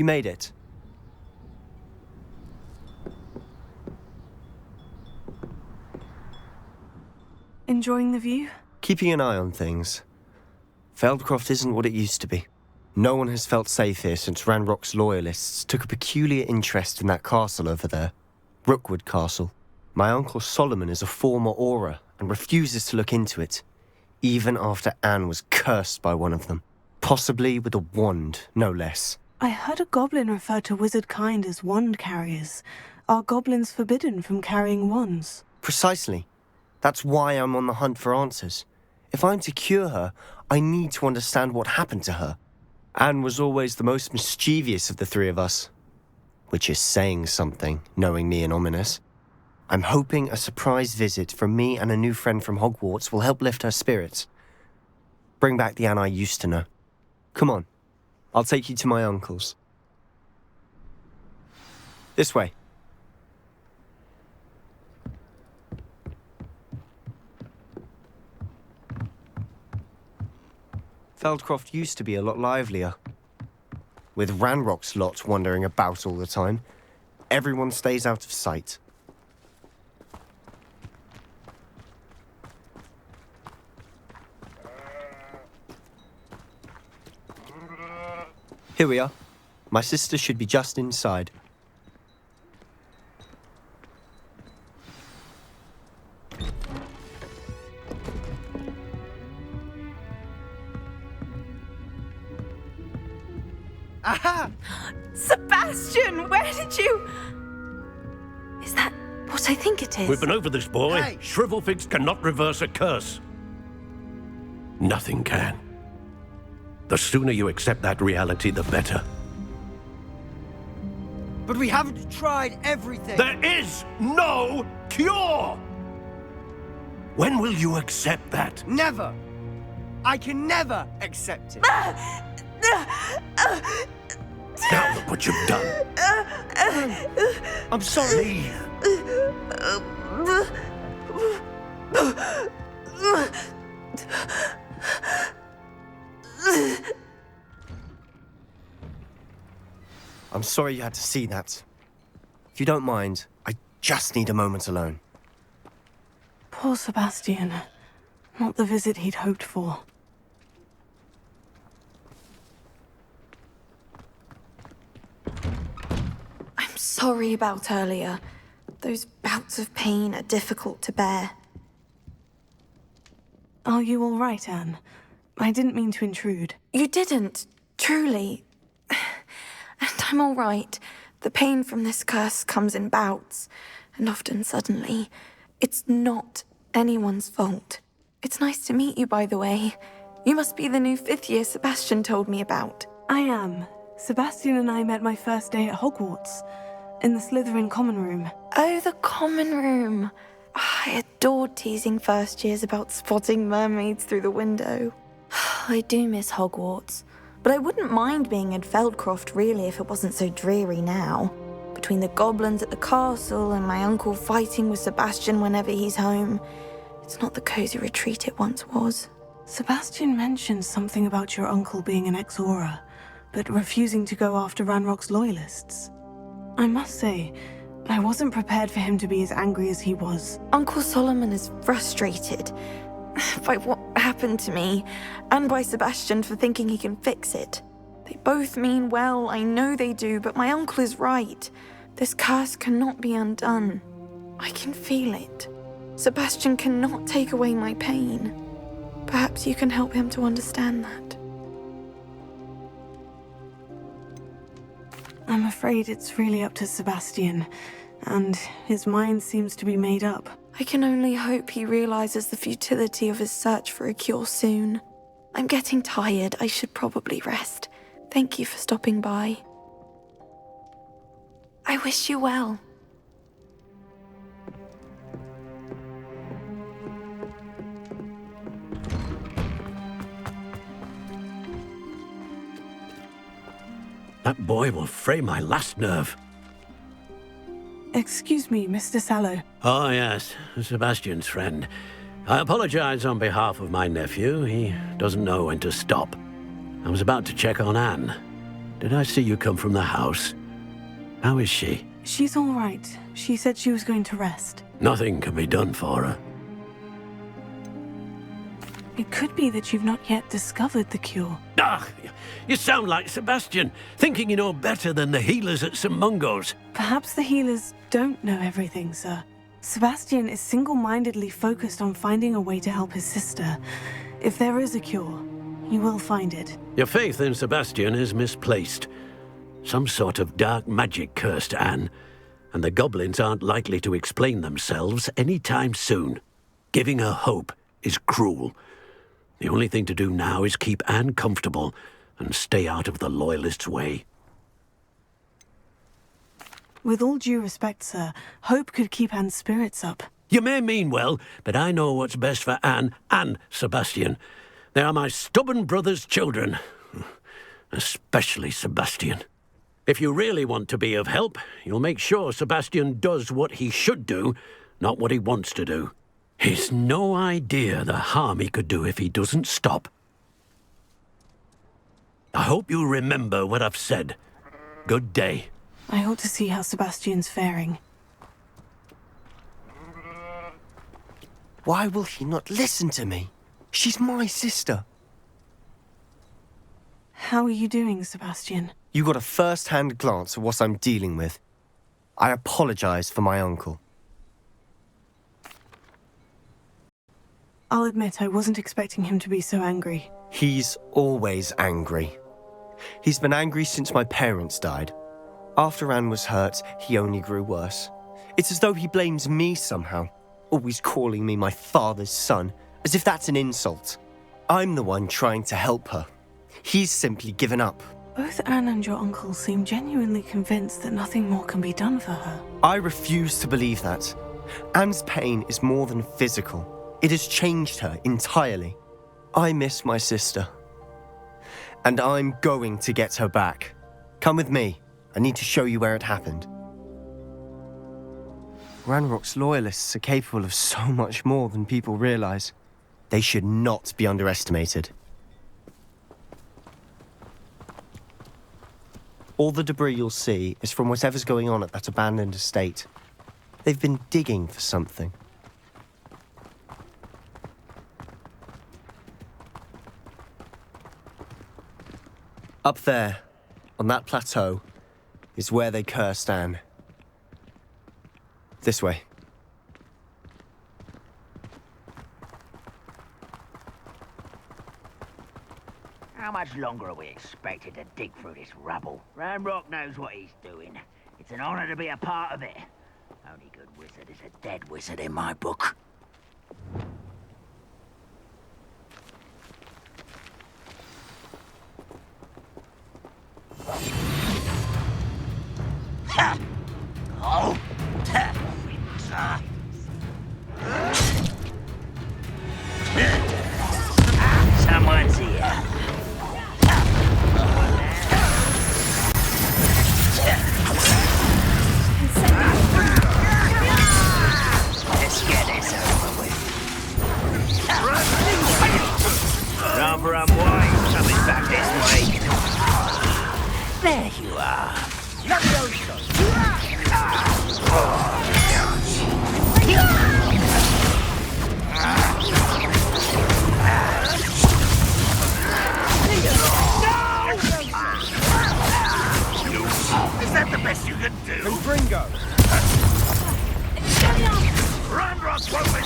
You made it. Enjoying the view? Keeping an eye on things. Feldcroft isn't what it used to be. No one has felt safe here since Ranrok's Loyalists took a peculiar interest in that castle over there. Rookwood Castle. My uncle Solomon is a former Auror and refuses to look into it, even after Anne was cursed by one of them. Possibly with a wand, no less. I heard a goblin refer to wizard kind as wand carriers. Are goblins forbidden from carrying wands? Precisely. That's why I'm on the hunt for answers. If I'm to cure her, I need to understand what happened to her. Anne was always the most mischievous of the three of us. Which is saying something, knowing me and Ominous. I'm hoping a surprise visit from me and a new friend from Hogwarts will help lift her spirits. Bring back the Anne I used to know. Come on, I'll take you to my uncle's. This way. Feldcroft used to be a lot livelier. With Ranrok's lot wandering about all the time, everyone stays out of sight. Here we are. My sister should be just inside. Aha! Sebastian, where did you... Is that what I think it is? We've been over this, boy. Hey. Shrivelfigs cannot reverse a curse. Nothing can. The sooner you accept that reality, the better. But we haven't tried everything. There is no cure! When will you accept that? Never. I can never accept it. Now look what you've done. I'm sorry. I'm sorry you had to see that. If you don't mind, I just need a moment alone. Poor Sebastian. Not the visit he'd hoped for. I'm sorry about earlier. Those bouts of pain are difficult to bear. Are you all right, Anne? I didn't mean to intrude. You didn't, truly. And I'm all right. The pain from this curse comes in bouts, and often suddenly. It's not anyone's fault. It's nice to meet you, by the way. You must be the new 5th year Sebastian told me about. I am. Sebastian and I met my first day at Hogwarts, in the Slytherin common room. Oh, the common room. I adored teasing first years about spotting mermaids through the window. I do miss Hogwarts, but I wouldn't mind being in Feldcroft really if it wasn't so dreary now. Between the goblins at the castle and my uncle fighting with Sebastian whenever he's home, it's not the cozy retreat it once was. Sebastian mentioned something about your uncle being an ex-Auror, but refusing to go after Ranrok's Loyalists. I must say, I wasn't prepared for him to be as angry as he was. Uncle Solomon is frustrated by what happened to me, and by Sebastian for thinking he can fix it. They both mean well, I know they do, but my uncle is right. This curse cannot be undone. I can feel it. Sebastian cannot take away my pain. Perhaps you can help him to understand that. I'm afraid it's really up to Sebastian, and his mind seems to be made up. I can only hope he realizes the futility of his search for a cure soon. I'm getting tired. I should probably rest. Thank you for stopping by. I wish you well. That boy will fray my last nerve. Excuse me, Mr. Sallow. Oh, yes, Sebastian's friend. I apologize on behalf of my nephew. He doesn't know when to stop. I was about to check on Anne. did I see you come from the house? How is she? She's all right. She said she was going to rest. Nothing can be done for her. It could be that you've not yet discovered the cure. Ah, you sound like Sebastian, thinking you know better than the healers at St. Mungo's. Perhaps the healers don't know everything, sir. Sebastian is single-mindedly focused on finding a way to help his sister. If there is a cure, he will find it. Your faith in Sebastian is misplaced. Some sort of dark magic cursed Anne, and the goblins aren't likely to explain themselves anytime soon. Giving her hope is cruel. The only thing to do now is keep Anne comfortable and stay out of the Loyalists' way. With all due respect, sir, hope could keep Anne's spirits up. You may mean well, but I know what's best for Anne and Sebastian. They are my stubborn brother's children. Especially Sebastian. If you really want to be of help, you'll make sure Sebastian does what he should do, not what he wants to do. He's no idea the harm he could do if he doesn't stop. I hope you'll remember what I've said. Good day. I ought to see how Sebastian's faring. Why will he not listen to me? She's my sister. How are you doing, Sebastian? You got a first-hand glance at what I'm dealing with. I apologize for my uncle. I'll admit I wasn't expecting him to be so angry. He's always angry. He's been angry since my parents died. After Anne was hurt, he only grew worse. It's as though he blames me somehow, always calling me my father's son, as if that's an insult. I'm the one trying to help her. He's simply given up. Both Anne and your uncle seem genuinely convinced that nothing more can be done for her. I refuse to believe that. Anne's pain is more than physical. It has changed her entirely. I miss my sister. And I'm going to get her back. Come with me. I need to show you where it happened. Ranrok's Loyalists are capable of so much more than people realize. They should not be underestimated. All the debris you'll see is from whatever's going on at that abandoned estate. They've been digging for something. Up there, on that plateau, is where they cursed Anne. This way. How much longer are we expected to dig through this rubble? Ranrok knows what he's doing. It's an honor to be a part of it. Only good wizard is a dead wizard in my book. Ha! Oh! Someone's here. Let's get this over with. Rather unwise coming back this way. There you are. Is that the best you can do? Gringo! Ranrok won't be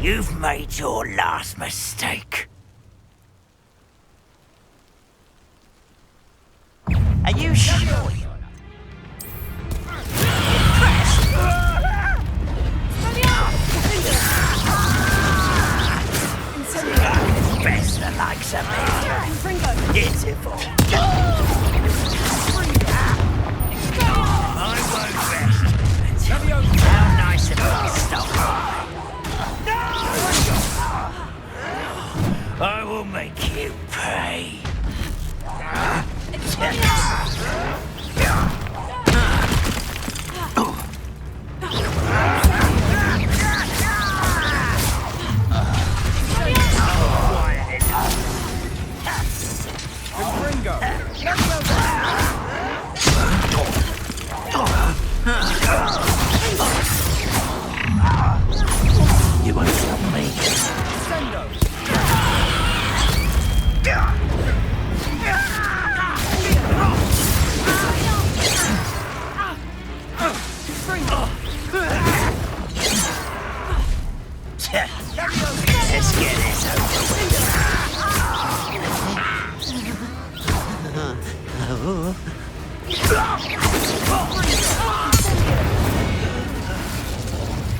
You've made your last mistake. Are you sure? Best the likes of me. Beautiful. I won't rest. How nice of you to stop by.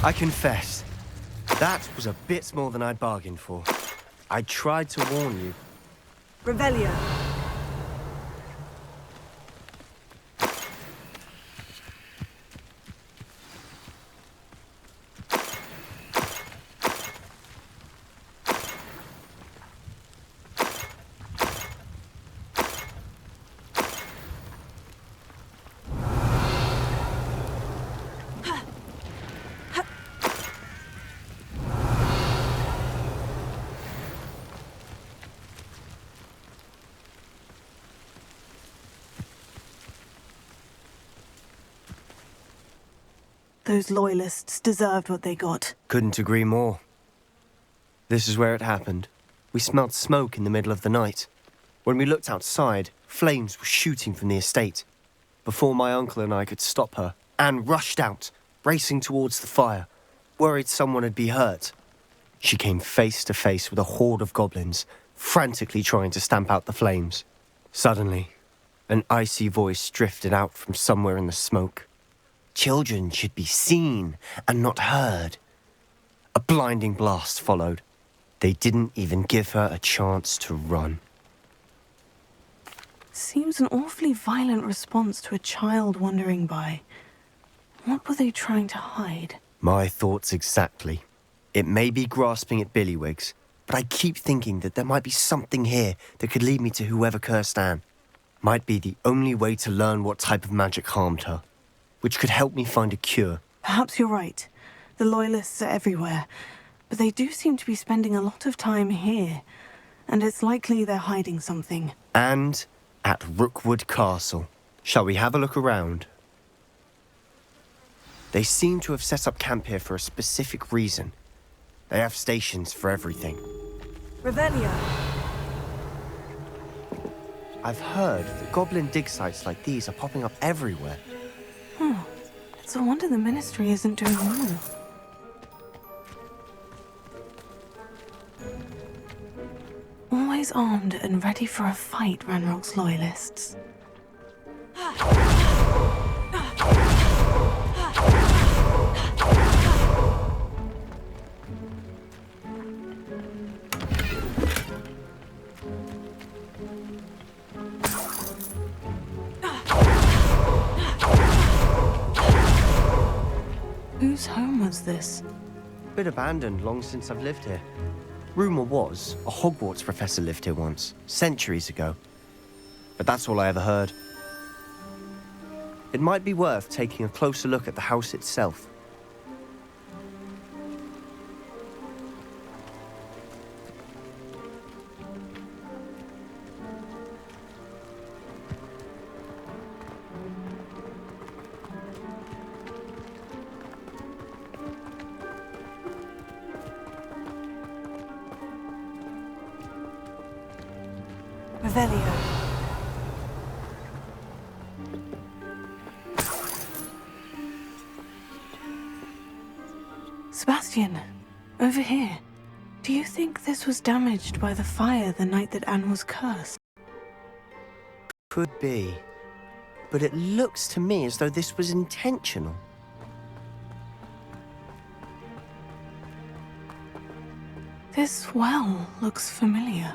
I confess, that was a bit more than I'd bargained for. I tried to warn you. Revelio. Those Loyalists deserved what they got. Couldn't agree more. This is where it happened. We smelled smoke in the middle of the night. When we looked outside, flames were shooting from the estate. Before my uncle and I could stop her, Anne rushed out, racing towards the fire, worried someone had been hurt. She came face to face with a horde of goblins, frantically trying to stamp out the flames. Suddenly, an icy voice drifted out from somewhere in the smoke. Children should be seen and not heard. A blinding blast followed. They didn't even give her a chance to run. Seems an awfully violent response to a child wandering by. What were they trying to hide? My thoughts exactly. It may be grasping at billywhigs, but I keep thinking that there might be something here that could lead me to whoever cursed Anne. Might be the only way to learn what type of magic harmed her, which could help me find a cure. Perhaps you're right. The Loyalists are everywhere, but they do seem to be spending a lot of time here, and it's likely they're hiding something. And at Rookwood Castle. Shall we have a look around? They seem to have set up camp here for a specific reason. They have stations for everything. Revelio. I've heard that goblin dig sites like these are popping up everywhere. It's a wonder the Ministry isn't doing more. Always armed and ready for a fight, Ranrok's Loyalists. Whose home was this? Bit abandoned long since I've lived here. Rumour was, a Hogwarts professor lived here once, centuries ago. But that's all I ever heard. It might be worth taking a closer look at the house itself. Revelio. Sebastian, over here. Do you think this was damaged by the fire the night that Anne was cursed? Could be. But it looks to me as though this was intentional. This well looks familiar.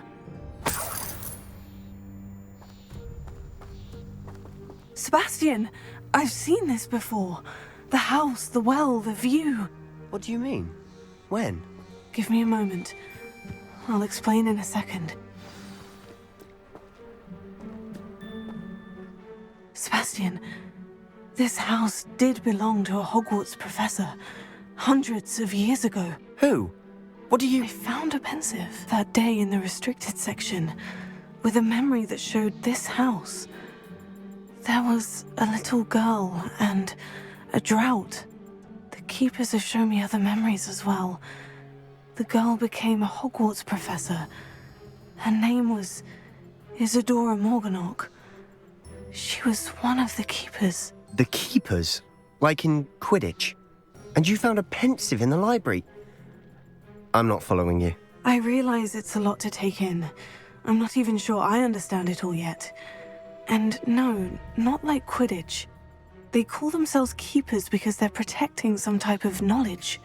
Sebastian, I've seen this before. The house, the well, the view. What do you mean? When? Give me a moment. I'll explain in a second. Sebastian, this house did belong to a Hogwarts professor, hundreds of years ago. Who? What do you... I found a pensive that day in the restricted section, with a memory that showed this house. There was a little girl and a drought. The keepers have shown me other memories as well. The girl became a Hogwarts professor. Her name was Isidora Morganach. She was one of the keepers. The keepers? Like in Quidditch? And you found a pensive in the library? I'm not following you. I realize it's a lot to take in. I'm not even sure I understand it all yet. And no, not like Quidditch. They call themselves Keepers because they're protecting some type of knowledge.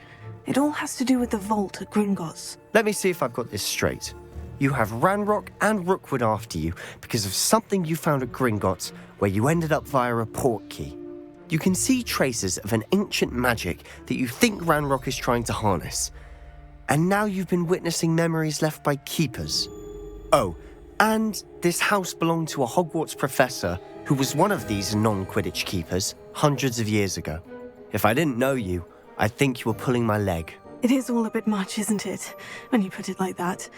It all has to do with the vault at Gringotts. Let me see if I've got this straight. You have Ranrok and Rookwood after you because of something you found at Gringotts where you ended up via a portkey. You can see traces of an ancient magic that you think Ranrok is trying to harness. And now you've been witnessing memories left by Keepers. Oh, and this house belonged to a Hogwarts professor who was one of these non-Quidditch Keepers hundreds of years ago. If I didn't know you, I'd think you were pulling my leg. It is all a bit much, isn't it, when you put it like that?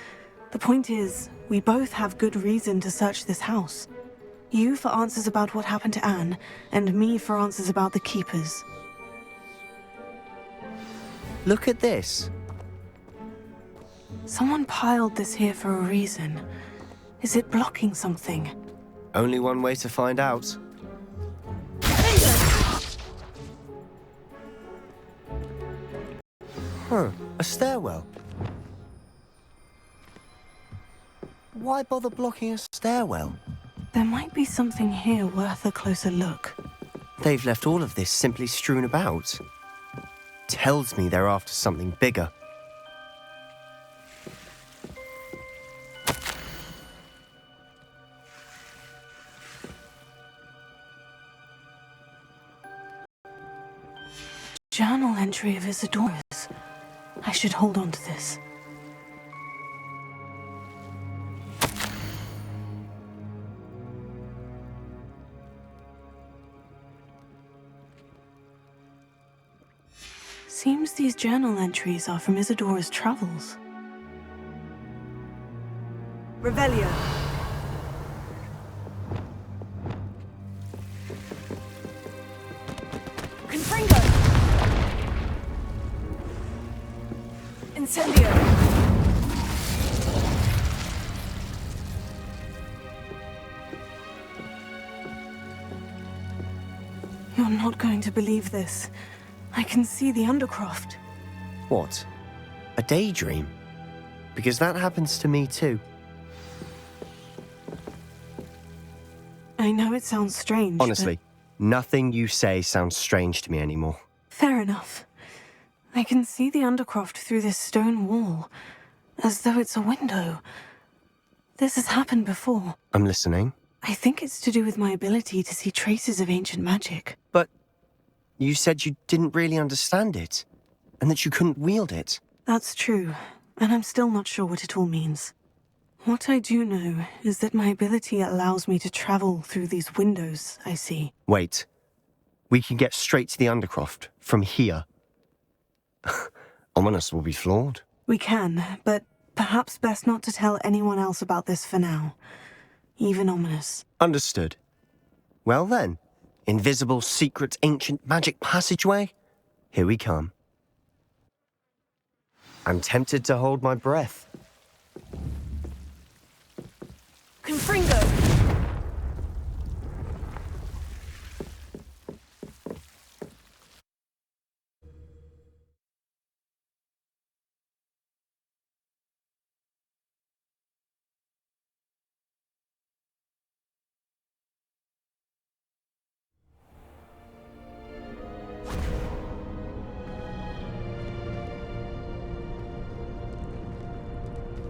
The point is, we both have good reason to search this house. You for answers about what happened to Anne, and me for answers about the Keepers. Look at this. Someone piled this here for a reason. Is it blocking something? Only one way to find out. Huh, a stairwell. Why bother blocking a stairwell? There might be something here worth a closer look. They've left all of this simply strewn about. Tells me they're after something bigger. Journal entry of Isidora's. I should hold on to this. Seems these journal entries are from Isidora's travels. Revelio. Confringo. Incendio. You're not going to believe this. I can see the Undercroft. What? A daydream? Because that happens to me too. I know it sounds strange, Honestly, nothing you say sounds strange to me anymore. Fair enough. I can see the Undercroft through this stone wall, as though it's a window. This has happened before. I'm listening. I think it's to do with my ability to see traces of ancient magic. But you said you didn't really understand it, and that you couldn't wield it. That's true, and I'm still not sure what it all means. What I do know is that my ability allows me to travel through these windows I see. Wait. We can get straight to the Undercroft from here. Ominous will be flawed. We can, but perhaps best not to tell anyone else about this for now. Even Ominous. Understood. Well then, invisible, secret, ancient magic passageway? Here we come. I'm tempted to hold my breath. Confringo.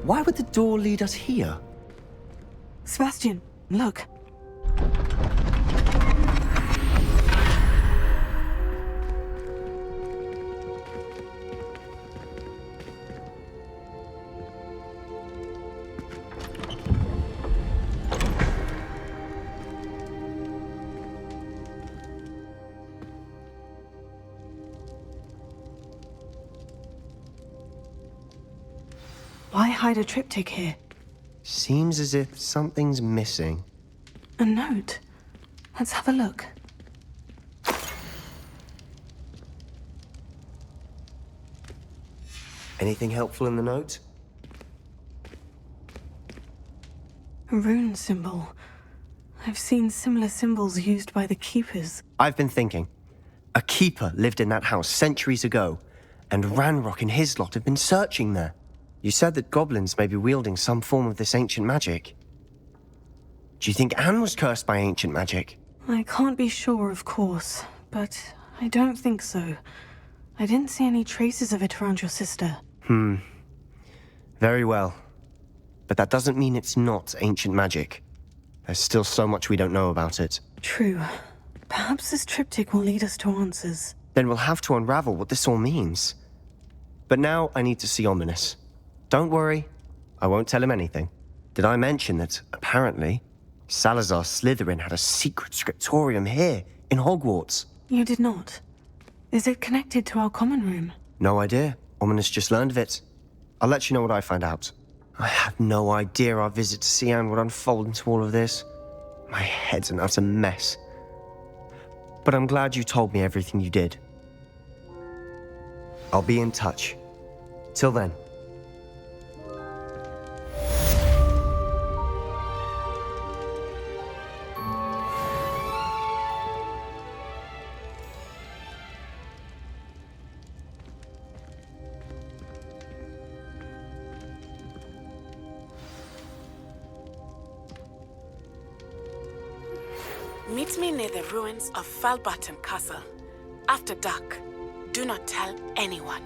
Why would the door lead us here? Sebastian, look. Why hide a triptych here? Seems as if something's missing. A note. Let's have a look. Anything helpful in the note? A rune symbol. I've seen similar symbols used by the Keepers. I've been thinking. A keeper lived in that house centuries ago, and Ranrok and his lot have been searching there. You said that goblins may be wielding some form of this ancient magic. Do you think Anne was cursed by ancient magic? I can't be sure, of course, but I don't think so. I didn't see any traces of it around your sister. Very well. But that doesn't mean it's not ancient magic. There's still so much we don't know about it. True. Perhaps this triptych will lead us to answers. Then we'll have to unravel what this all means. But now I need to see Ominous. Don't worry, I won't tell him anything. Did I mention that, apparently, Salazar Slytherin had a secret scriptorium here, in Hogwarts? You did not. Is it connected to our common room? No idea. Ominous just learned of it. I'll let you know what I find out. I had no idea our visit to see Anne would unfold into all of this. My head's an utter mess. But I'm glad you told me everything you did. I'll be in touch. Till then. Meet me near the ruins of Falbaton Castle. After dark. Do not tell anyone.